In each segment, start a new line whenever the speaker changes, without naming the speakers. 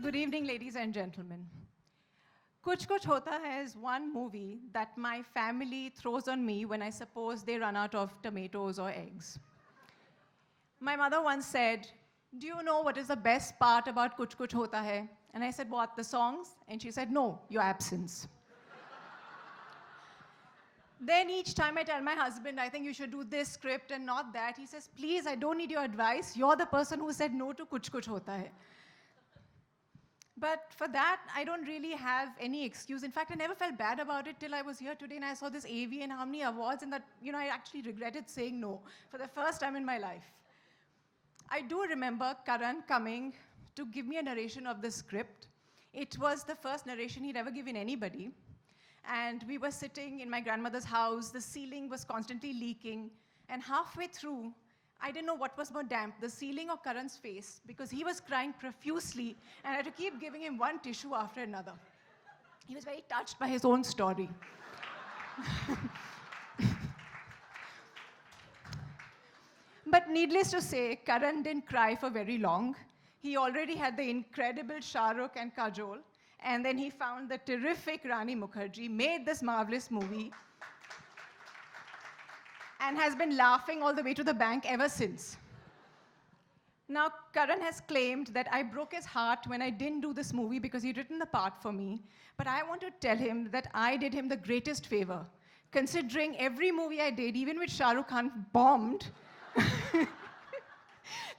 Good evening, ladies and gentlemen. Kuch Kuch Hota Hai is one movie that my family throws on me when I suppose they run out of tomatoes or eggs. My mother once said, "Do you know what is the best part about Kuch Kuch Hota Hai?" And I said, "What, the songs?" And she said, "No, your absence." Then each time I tell my husband, "I think you should do this script and not that," he says, "Please, I don't need your advice. You're the person who said no to Kuch Kuch Hota Hai." But for that, I don't really have any excuse. In fact, I never felt bad about it till I was here today and I saw this AV and how many awards, and that, I actually regretted saying no for the first time in my life. I do remember Karan coming to give me a narration of the script. It was the first narration he'd ever given anybody. And we were sitting in my grandmother's house. The ceiling was constantly leaking. And halfway through, I didn't know what was more damp, the ceiling or Karan's face, because he was crying profusely, and I had to keep giving him one tissue after another. He was very touched by his own story. But needless to say, Karan didn't cry for very long. He already had the incredible Shah Rukh and Kajol, and then he found the terrific Rani Mukerji, made this marvelous movie, and has been laughing all the way to the bank ever since. Now, Karan has claimed that I broke his heart when I didn't do this movie because he'd written the part for me, but I want to tell him that I did him the greatest favor, considering every movie I did, even with Shah Rukh Khan, bombed.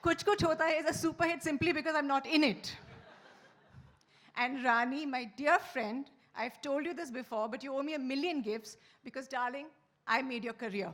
Kuch Kuch Hota Hai is a super hit simply because I'm not in it. And Rani, my dear friend, I've told you this before, but you owe me 1,000,000 gifts because, darling, I made your career.